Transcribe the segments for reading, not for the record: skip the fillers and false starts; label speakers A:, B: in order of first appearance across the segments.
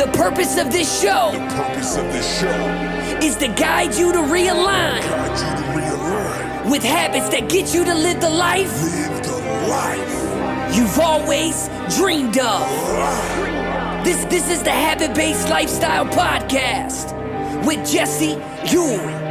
A: The purpose of this show is to guide you to realign with habits that get you to live the life you've always dreamed of. This is the Habit-Based Lifestyle Podcast with Jesse Ewing.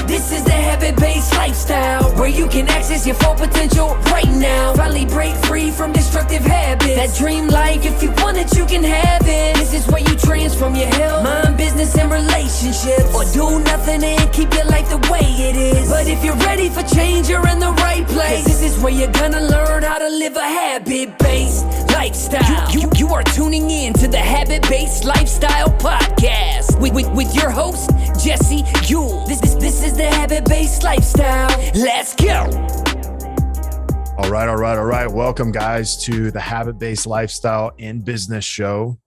A: This is the Habit-Based Lifestyle, where you can access your full potential right now. Finally break free from destructive habits. That dream life, if you want it, you can have it. This is where you transform your health, mind, business, and relationships, or do nothing and keep your life the way it is. But if you're ready for change, you're in the right place. This is where you're gonna learn how to live a habit-based lifestyle. You are tuning in to the Habit-Based Lifestyle Podcast with your host, Jesse Ewing. This is the Habit-Based Lifestyle. Let's go.
B: All right. Welcome, guys, to the Habit-Based Lifestyle in Business Show.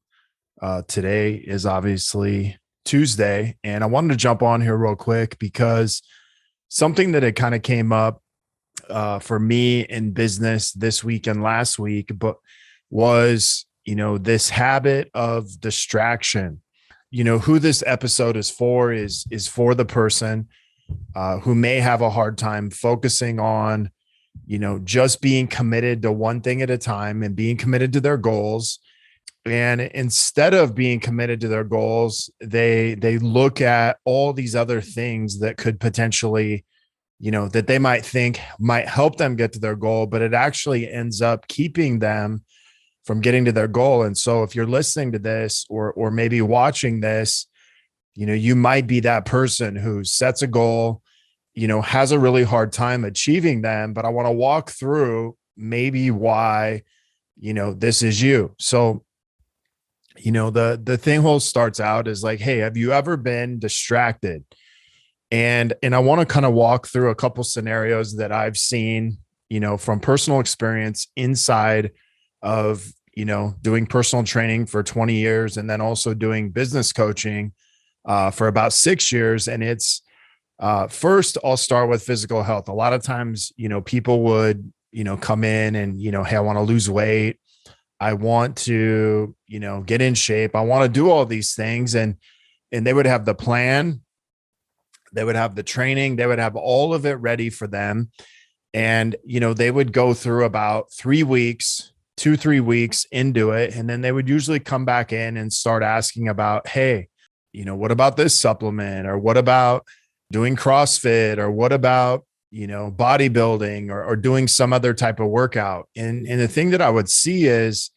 B: Today is obviously Tuesday, and I wanted to jump on here real quick because something that had kind of came up for me in business this week and last week, but was, this habit of distraction. Who this episode is for for the person who may have a hard time focusing on, just being committed to one thing at a time and being committed to their goals. And instead of being committed to their goals, they look at all these other things that could potentially, that they might think might help them get to their goal, but it actually ends up keeping them from getting to their goal. And so if you're listening to this or maybe watching this, you might be that person who sets a goal, has a really hard time achieving them, but I want to walk through maybe why, this is you. So, the thing whole starts out is like, hey, have you ever been distracted? And I want to kind of walk through a couple scenarios that I've seen, from personal experience inside of, doing personal training for 20 years and then also doing business coaching for about 6 years. And it's first, I'll start with physical health. A lot of times, people would, come in and, hey, I want to lose weight. I want to, get in shape. I want to do all these things. And they would have the plan. They would have the training. They would have all of it ready for them. And, they would go through about 3 weeks, 2-3 weeks into it. And then they would usually come back in and start asking about, hey, what about this supplement? Or what about doing CrossFit? Or what about, bodybuilding or doing some other type of workout? And the thing that I would see is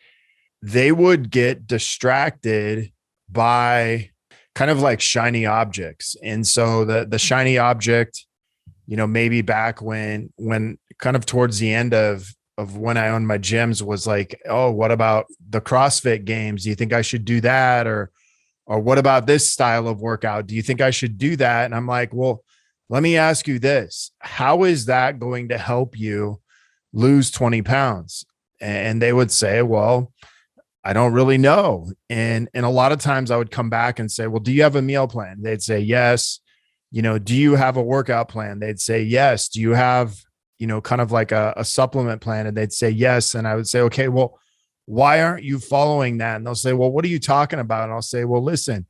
B: they would get distracted by kind of like shiny objects. And so the shiny object, maybe back when kind of towards the end of when I owned my gyms was like, oh, what about the CrossFit games? Do you think I should do that? Or what about this style of workout? Do you think I should do that? And I'm like, well, let me ask you this. How is that going to help you lose 20 pounds? And they would say, well, I don't really know. And a lot of times I would come back and say, well, do you have a meal plan? They'd say, yes. Do you have a workout plan? They'd say, yes. Do you have, kind of like a supplement plan? And they'd say, yes. And I would say, okay, well, why aren't you following that? And they'll say, well, what are you talking about? And I'll say, well, listen,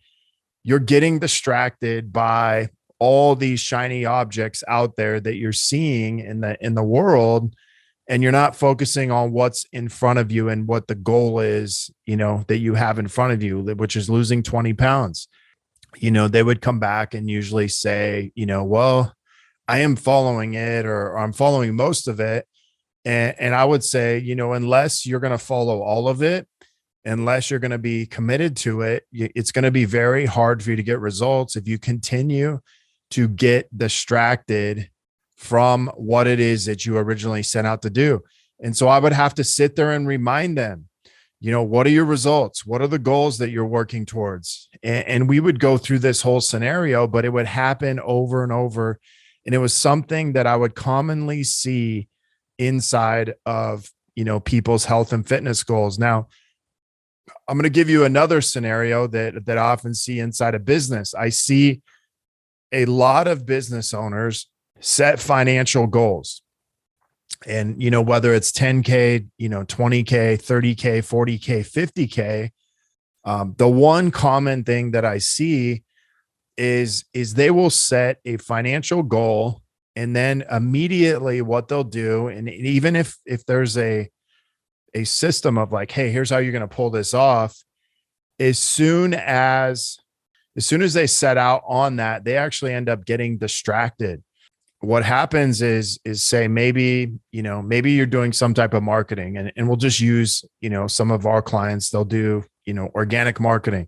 B: you're getting distracted by all these shiny objects out there that you're seeing in the world. And you're not focusing on what's in front of you and what the goal is, that you have in front of you, which is losing 20 pounds. They would come back and usually say, well, I am following it, or I'm following most of it. And I would say, unless you're going to follow all of it, unless you're going to be committed to it, it's going to be very hard for you to get results if you continue to get distracted from what it is that you originally set out to do. And so I would have to sit there and remind them, what are your results? What are the goals that you're working towards? And we would go through this whole scenario, but it would happen over and over. And it was something that I would commonly see inside of, people's health and fitness goals. Now, I'm going to give you another scenario that I often see inside of business. I see a lot of business owners set financial goals. And, whether it's 10K, 20K, 30K, 40K, 50K, the one common thing that I see is they will set a financial goal, and then immediately what they'll do, and even if there's a system of like, hey, here's how you're going to pull this off, as soon as they set out on that, they actually end up getting distracted. What happens is say maybe you're doing some type of marketing, and we'll just use some of our clients, they'll do organic marketing.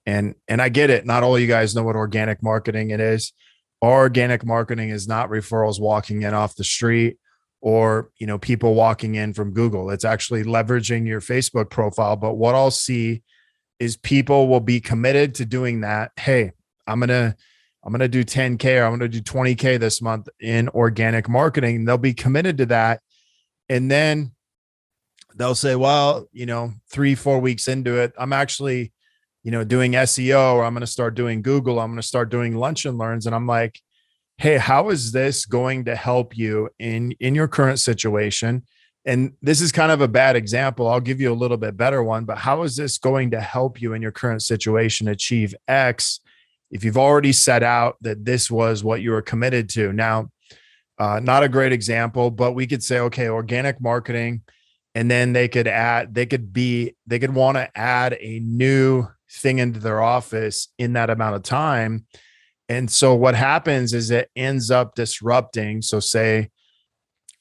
B: And I get it, not all of you guys know what organic marketing it is. Our organic marketing is not referrals walking in off the street or people walking in from Google. It's actually leveraging your Facebook profile. But what I'll see is people will be committed to doing that. Hey, I'm gonna do 10K or I'm gonna do 20K this month in organic marketing. They'll be committed to that, and then they'll say, well, 3-4 weeks into it, I'm actually doing SEO, or I'm going to start doing Google. I'm going to start doing lunch and learns. And I'm like, hey, how is this going to help you in your current situation? And this is kind of a bad example. I'll give you a little bit better one, but how is this going to help you in your current situation achieve X if you've already set out that this was what you were committed to? Now, not a great example, but we could say, okay, organic marketing, and then they could want to add a new thing into their office in that amount of time. And so what happens is it ends up disrupting. So say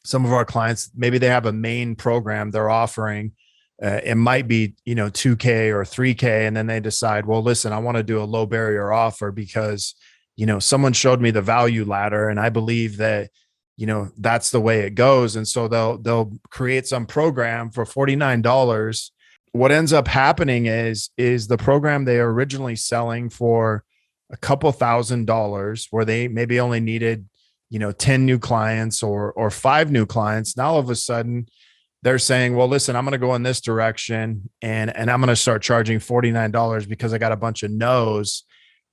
B: some of our clients, maybe they have a main program they're offering. It might be, 2K or 3K. And then they decide, well, listen, I want to do a low barrier offer because, someone showed me the value ladder and I believe that, that's the way it goes. And so they'll create some program for $49. What ends up happening is the program they are originally selling for a couple $1,000s, where they maybe only needed, 10 new clients or 5 new clients. Now all of a sudden they're saying, well, listen, I'm going to go in this direction and I'm going to start charging $49 because I got a bunch of no's.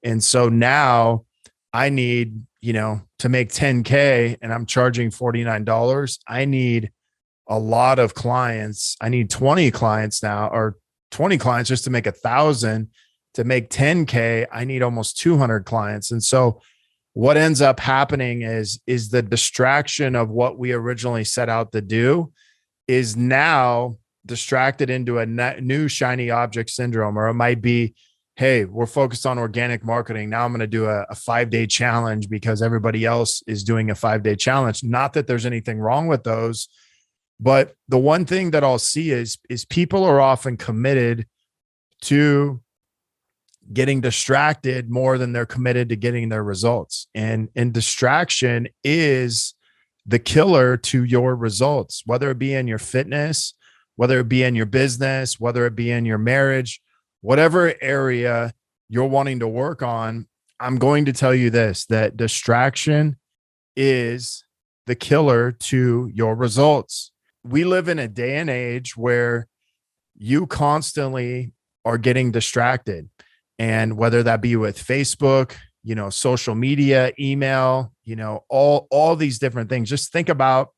B: And so now I need, to make 10K and I'm charging $49. I need a lot of clients. I need 20 clients now, or 20 clients just to make 1,000. To make 10K, I need almost 200 clients. And so what ends up happening is the distraction of what we originally set out to do is now distracted into a new shiny object syndrome. Or it might be, hey, we're focused on organic marketing. Now I'm going to do a 5-day challenge because everybody else is doing a 5-day challenge. Not that there's anything wrong with those, but the one thing that I'll see is people are often committed to getting distracted more than they're committed to getting their results. And distraction is the killer to your results, whether it be in your fitness, whether it be in your business, whether it be in your marriage, whatever area you're wanting to work on. I'm going to tell you this, that distraction is the killer to your results. We live in a day and age where you constantly are getting distracted. And whether that be with Facebook, social media, email, all these different things. Just think about,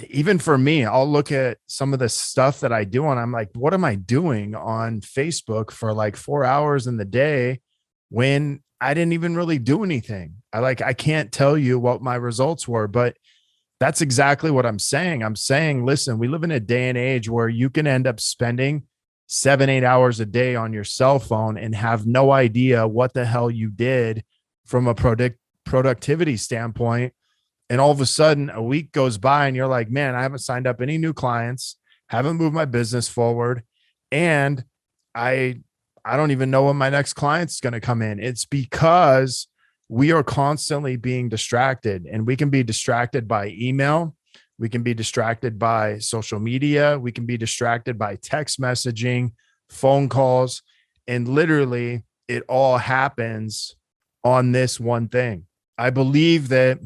B: even for me, I'll look at some of the stuff that I do and I'm like, what am I doing on Facebook for like 4 hours in the day when I didn't even really do anything? I can't tell you what my results were, but that's exactly what I'm saying. I'm saying, listen, we live in a day and age where you can end up spending 7-8 hours a day on your cell phone and have no idea what the hell you did from a productivity standpoint. And all of a sudden a week goes by and you're like, man, I haven't signed up any new clients, haven't moved my business forward. And I don't even know when my next client's going to come in. It's because we are constantly being distracted, and we can be distracted by email. We can be distracted by social media. We can be distracted by text messaging, phone calls, and literally it all happens on this one thing. I believe that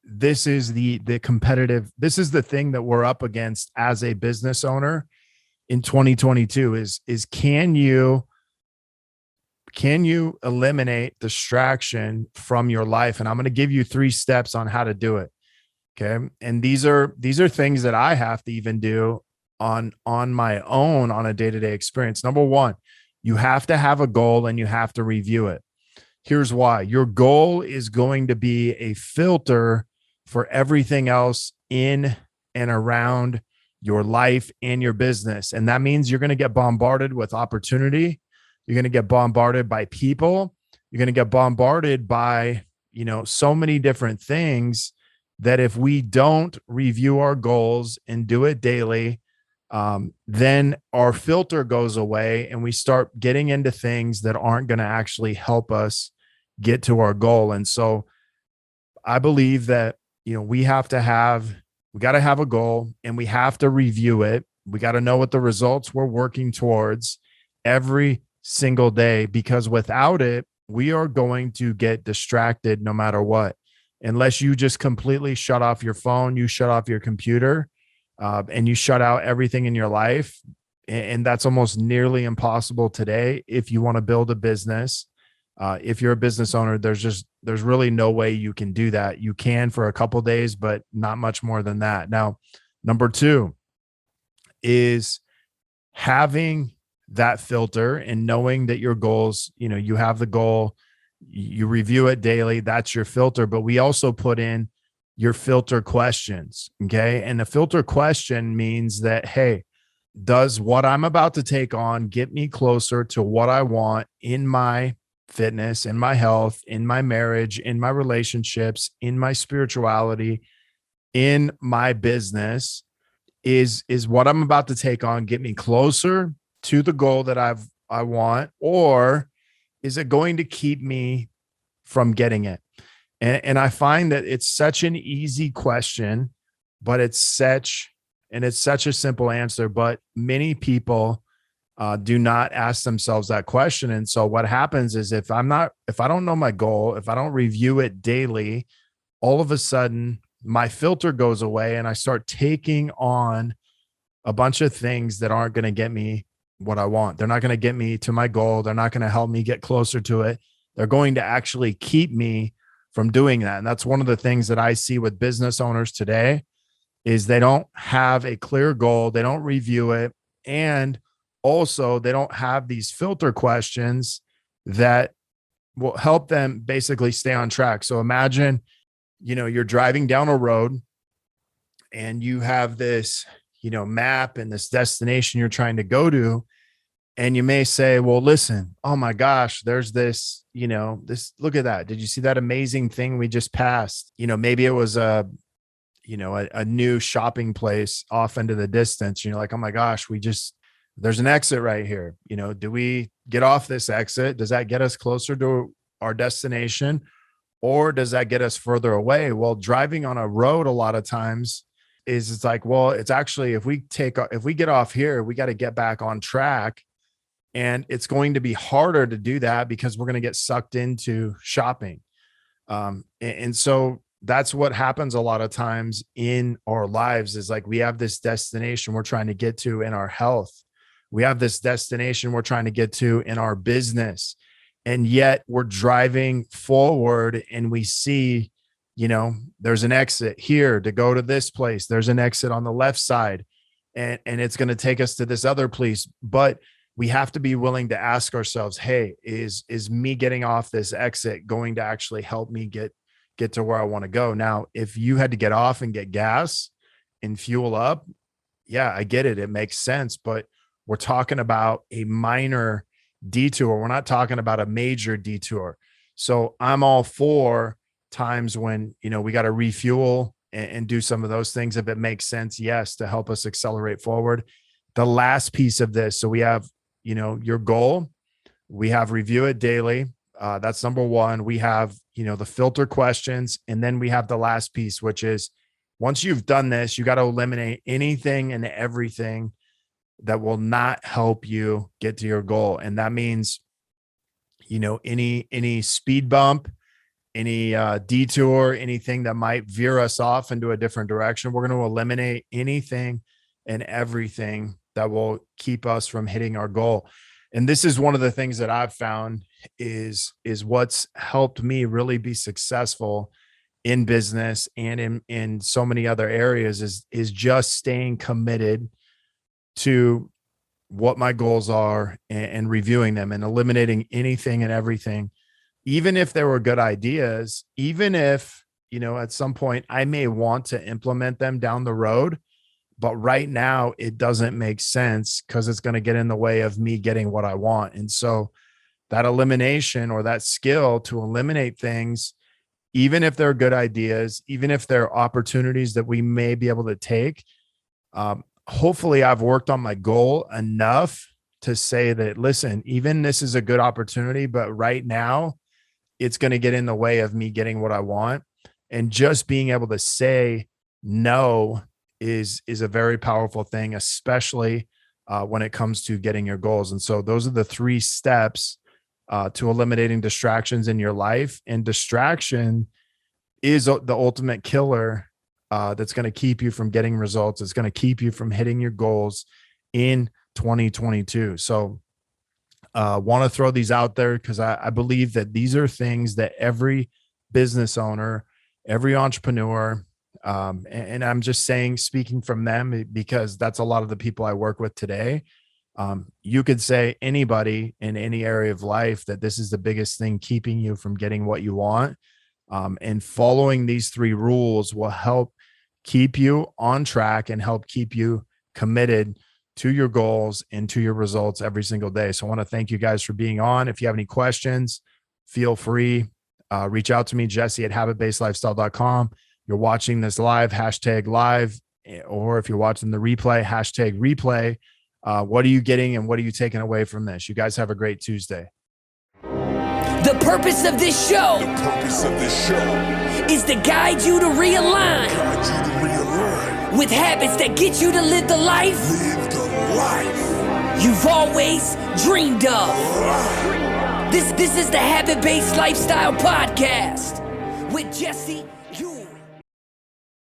B: this is the competitive, this is the thing that we're up against as a business owner in 2022 is can you eliminate distraction from your life? And I'm going to give you 3 steps on how to do it. Okay. And these are things that I have to even do on my own on a day-to-day experience. Number one, you have to have a goal and you have to review it. Here's why. Your goal is going to be a filter for everything else in and around your life and your business. And that means you're going to get bombarded with opportunity. You're going to get bombarded by people. You're going to get bombarded by, so many different things that if we don't review our goals and do it daily, then our filter goes away and we start getting into things that aren't going to actually help us get to our goal. And so I believe that, we got to have a goal and we have to review it. We got to know what the results we're working towards every single day, because without it, we are going to get distracted no matter what. Unless you just completely shut off your phone, you shut off your computer, and you shut out everything in your life. And that's almost nearly impossible today. If you want to build a business, if you're a business owner, there's really no way you can do that. You can for a couple of days, but not much more than that. Now, number two is having that filter and knowing that your goals, you have the goal, you review it daily. That's your filter. But we also put in your filter questions. Okay. And the filter question means that, hey, does what I'm about to take on get me closer to what I want in my fitness, in my health, in my marriage, in my relationships, in my spirituality, in my business? Is what I'm about to take on get me closer to the goal that I want, or is it going to keep me from getting it? And I find that it's such an easy question, but it's such a simple answer. But many people do not ask themselves that question. And so what happens is if I don't know my goal, if I don't review it daily, all of a sudden my filter goes away and I start taking on a bunch of things that aren't going to get me what I want. They're not going to get me to my goal. They're not going to help me get closer to it. They're going to actually keep me from doing that. And that's one of the things that I see with business owners today is they don't have a clear goal. They don't review it. And also they don't have these filter questions that will help them basically stay on track. So imagine, you're driving down a road and you have this, map and this destination you're trying to go to. And you may say, well, listen, oh my gosh, there's this, look at that. Did you see that amazing thing we just passed? Maybe it was a new shopping place off into the distance. You're like, oh my gosh, there's an exit right here. Do we get off this exit? Does that get us closer to our destination, or does that get us further away? Well, driving on a road a lot of times it's like, well, it's actually, if we get off here, we got to get back on track. And it's going to be harder to do that because we're going to get sucked into shopping. And so that's what happens a lot of times in our lives is like, we have this destination we're trying to get to in our health. We have this destination we're trying to get to in our business. And yet we're driving forward and we see, there's an exit here to go to this place. There's an exit on the left side and it's going to take us to this other place. But we have to be willing to ask ourselves, hey, is me getting off this exit going to actually help me get to where I want to go? Now, if you had to get off and get gas and fuel up, yeah, I get it. It makes sense. But we're talking about a minor detour. We're not talking about a major detour. So I'm all for times when, we got to refuel and do some of those things. If it makes sense, yes, to help us accelerate forward. The last piece of this. So we have, your goal, we have review it daily. That's number one. We have, the filter questions. And then we have the last piece, which is once you've done this, you got to eliminate anything and everything that will not help you get to your goal. And that means, any speed bump, any detour, anything that might veer us off into a different direction. We're going to eliminate anything and everything that will keep us from hitting our goal. And this is one of the things that I've found is what's helped me really be successful in business and in so many other areas is just staying committed to what my goals are and reviewing them and eliminating anything and everything, even if there were good ideas, even if, at some point I may want to implement them down the road, but right now it doesn't make sense because it's going to get in the way of me getting what I want. And so that elimination, or that skill to eliminate things, even if they're good ideas, even if they're opportunities that we may be able to take, hopefully I've worked on my goal enough to say that, listen, even this is a good opportunity, but right now it's going to get in the way of me getting what I want. And just being able to say no is a very powerful thing, especially when it comes to getting your goals. And so those are the 3 steps to eliminating distractions in your life. And distraction is the ultimate killer that's going to keep you from getting results. It's going to keep you from hitting your goals in 2022. So want to throw these out there because I believe that these are things that every business owner, every entrepreneur, and I'm just speaking from them because that's a lot of the people I work with today. You could say anybody in any area of life that this is the biggest thing keeping you from getting what you want. And following these 3 rules will help keep you on track and help keep you committed to your goals and to your results every single day. So I want to thank you guys for being on. If you have any questions, feel free, reach out to me, Jesse@habitbasedlifestyle.com. You're watching this live, #live, or if you're watching the replay, #replay. What are you getting and what are you taking away from this? You guys have a great Tuesday.
A: The purpose of this show is to guide you to realign with habits that get you to live the life you've always dreamed of. This is the Habit-Based Lifestyle Podcast with Jesse.